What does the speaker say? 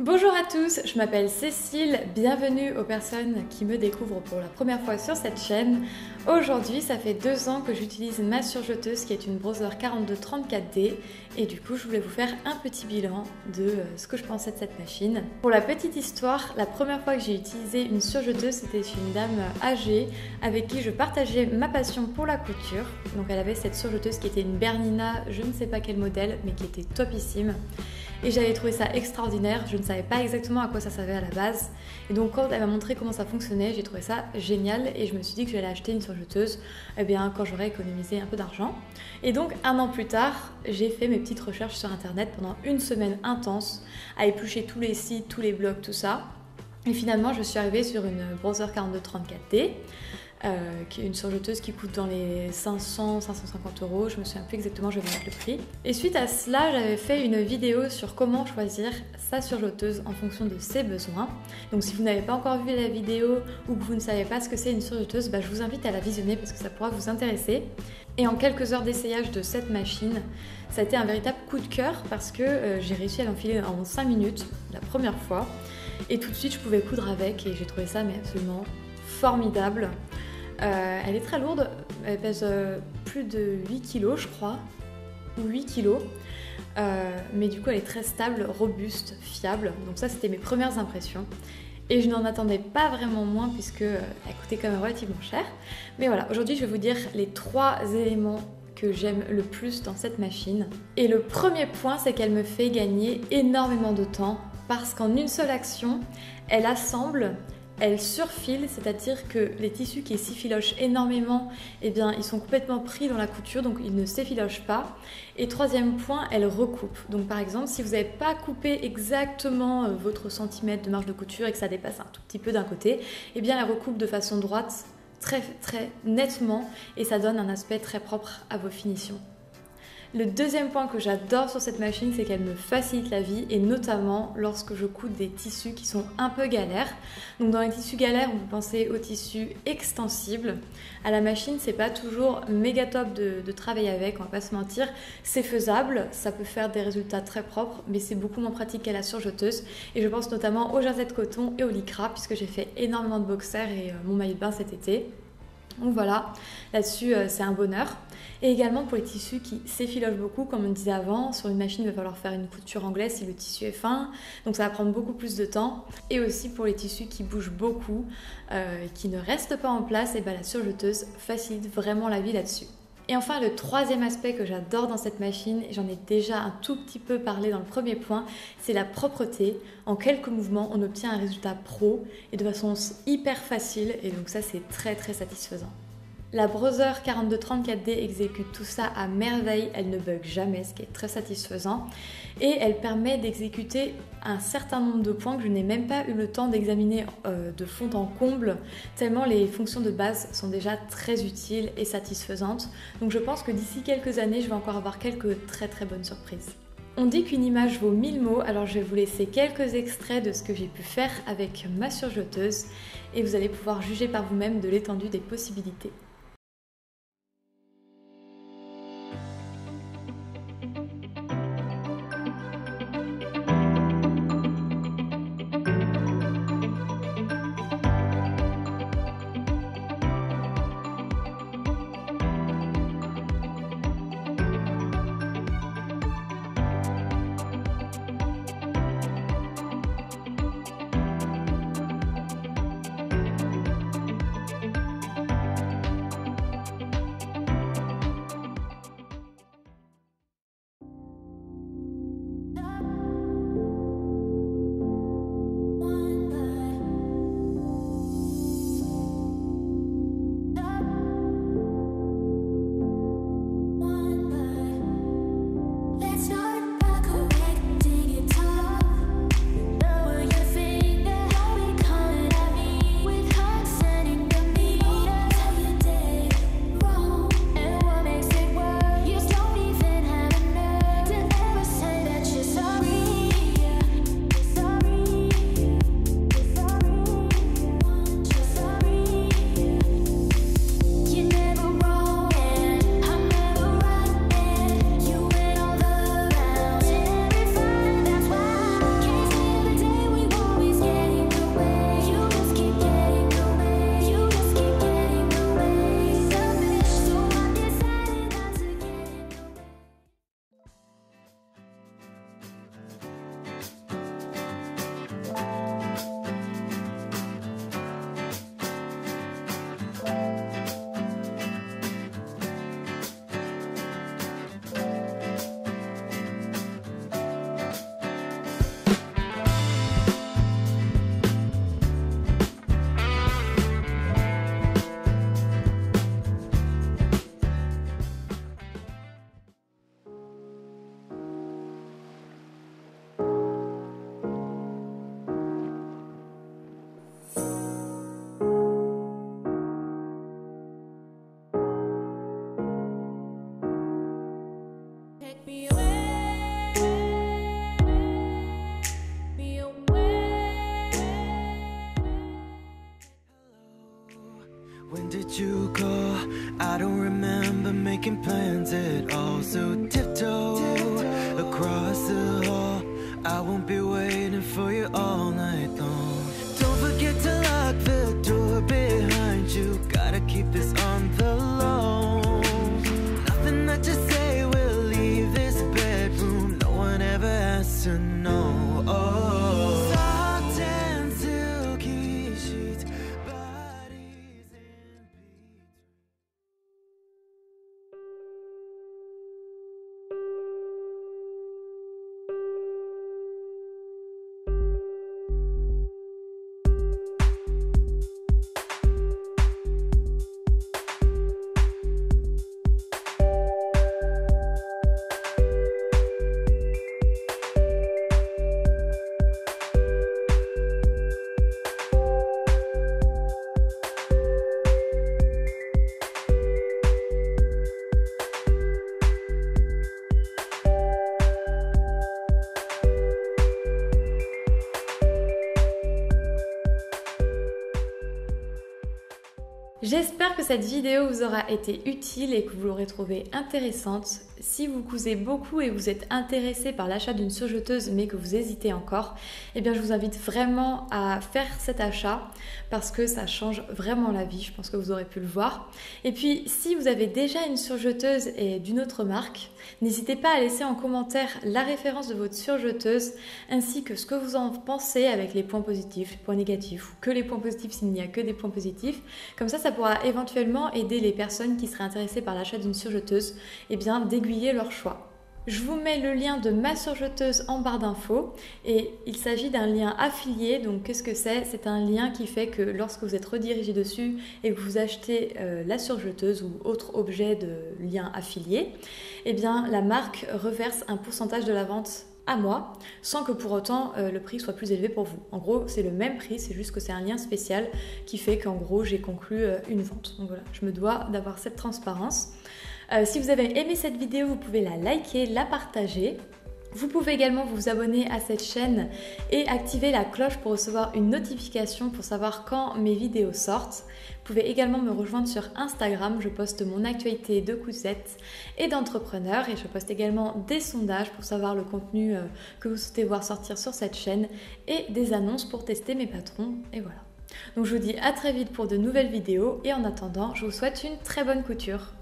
Bonjour à tous, je m'appelle Cécile, bienvenue aux personnes qui me découvrent pour la première fois sur cette chaîne. Aujourd'hui, ça fait 2 ans que j'utilise ma surjeteuse qui est une Brother 4234D et du coup je voulais vous faire un petit bilan de ce que je pensais de cette machine. Pour la petite histoire, la première fois que j'ai utilisé une surjeteuse, c'était une dame âgée avec qui je partageais ma passion pour la couture. Donc elle avait cette surjeteuse qui était une Bernina, je ne sais pas quel modèle, mais qui était topissime. Et j'avais trouvé ça extraordinaire, je ne savais pas exactement à quoi ça servait à la base. Et donc quand elle m'a montré comment ça fonctionnait, j'ai trouvé ça génial et je me suis dit que j'allais acheter une surjeteuse quand j'aurais économisé un peu d'argent. Et donc 1 an plus tard, j'ai fait mes petites recherches sur internet pendant une semaine intense, à éplucher tous les sites, tous les blogs, tout ça. Et finalement je suis arrivée sur une Brother 4234D. Qui est une surjeteuse qui coûte dans les 500-550 euros, je me souviens plus exactement, je vais mettre le prix. Et suite à cela, j'avais fait une vidéo sur comment choisir sa surjeteuse en fonction de ses besoins. Donc si vous n'avez pas encore vu la vidéo ou que vous ne savez pas ce que c'est une surjeteuse, je vous invite à la visionner parce que ça pourra vous intéresser. Et en quelques heures d'essayage de cette machine, ça a été un véritable coup de cœur parce que j'ai réussi à l'enfiler en 5 minutes la première fois. Et tout de suite, je pouvais coudre avec et j'ai trouvé ça absolument formidable. Elle est très lourde, elle pèse plus de 8 kg je crois, ou 8 kg. Mais du coup elle est très stable, robuste, fiable. Donc ça c'était mes premières impressions. Et je n'en attendais pas vraiment moins puisque elle coûtait quand même relativement cher. Mais voilà, aujourd'hui je vais vous dire les 3 éléments que j'aime le plus dans cette machine. Et le premier point, c'est qu'elle me fait gagner énormément de temps parce qu'en une seule action, elle assemble. Elle surfile, c'est-à-dire que les tissus qui s'effilochent énormément, ils sont complètement pris dans la couture, donc ils ne s'effilochent pas. Et troisième point, elle recoupe. Donc par exemple, si vous n'avez pas coupé exactement votre centimètre de marge de couture et que ça dépasse un tout petit peu d'un côté, elle recoupe de façon droite très très nettement et ça donne un aspect très propre à vos finitions. Le deuxième point que j'adore sur cette machine, c'est qu'elle me facilite la vie et notamment lorsque je couds des tissus qui sont un peu galères. Donc dans les tissus galères, on peut penser aux tissus extensibles. À la machine, c'est pas toujours méga top de travailler avec, on va pas se mentir. C'est faisable, ça peut faire des résultats très propres, mais c'est beaucoup moins pratique qu'à la surjeteuse. Et je pense notamment au jersey de coton et au lycra, puisque j'ai fait énormément de boxers et mon maillot de bain cet été. Donc voilà, là-dessus c'est un bonheur. Et également pour les tissus qui s'effilochent beaucoup, comme on disait avant, sur une machine il va falloir faire une couture anglaise si le tissu est fin, donc ça va prendre beaucoup plus de temps. Et aussi pour les tissus qui bougent beaucoup, qui ne restent pas en place, la surjeteuse facilite vraiment la vie là-dessus. Et enfin, le troisième aspect que j'adore dans cette machine, et j'en ai déjà un tout petit peu parlé dans le premier point, c'est la propreté. En quelques mouvements, on obtient un résultat pro et de façon hyper facile, et donc ça c'est très très satisfaisant. La Brother 4234D exécute tout ça à merveille, elle ne bug jamais, ce qui est très satisfaisant. Et elle permet d'exécuter un certain nombre de points que je n'ai même pas eu le temps d'examiner de fond en comble, tellement les fonctions de base sont déjà très utiles et satisfaisantes. Donc je pense que d'ici quelques années, je vais encore avoir quelques très très bonnes surprises. On dit qu'une image vaut 1000 mots, alors je vais vous laisser quelques extraits de ce que j'ai pu faire avec ma surjeteuse et vous allez pouvoir juger par vous-même de l'étendue des possibilités. When did you go? I don't remember making plans at all. So tiptoe across the hall. I won't be waiting for you all night long. Don't forget to lock the door behind you. Gotta keep this on the low. Nothing that you say will leave this bedroom. No one ever has to know. Oh, soft and silky sheets, bodies in between. J'espère que cette vidéo vous aura été utile et que vous l'aurez trouvée intéressante. Si vous cousez beaucoup et vous êtes intéressé par l'achat d'une surjeteuse mais que vous hésitez encore, eh bien je vous invite vraiment à faire cet achat parce que ça change vraiment la vie, je pense que vous aurez pu le voir. Et puis si vous avez déjà une surjeteuse et d'une autre marque, n'hésitez pas à laisser en commentaire la référence de votre surjeteuse ainsi que ce que vous en pensez avec les points positifs, les points négatifs ou que les points positifs s'il n'y a que des points positifs. Comme ça pourra éventuellement aider les personnes qui seraient intéressées par l'achat d'une surjeteuse et bien d'aiguiller leur choix. Je vous mets le lien de ma surjeteuse en barre d'infos et il s'agit d'un lien affilié. Donc qu'est-ce que c'est? C'est un lien qui fait que lorsque vous êtes redirigé dessus et que vous achetez la surjeteuse ou autre objet de lien affilié, eh bien la marque reverse un pourcentage de la vente à moi, sans que pour autant le prix soit plus élevé pour vous. En gros, c'est le même prix, c'est juste que c'est un lien spécial qui fait qu'en gros, j'ai conclu une vente. Donc voilà, je me dois d'avoir cette transparence. Si vous avez aimé cette vidéo, vous pouvez la liker, la partager. Vous pouvez également vous abonner à cette chaîne et activer la cloche pour recevoir une notification pour savoir quand mes vidéos sortent. Vous pouvez également me rejoindre sur Instagram, je poste mon actualité de cousettes et d'entrepreneurs et je poste également des sondages pour savoir le contenu que vous souhaitez voir sortir sur cette chaîne et des annonces pour tester mes patrons et voilà. Donc je vous dis à très vite pour de nouvelles vidéos et en attendant, je vous souhaite une très bonne couture.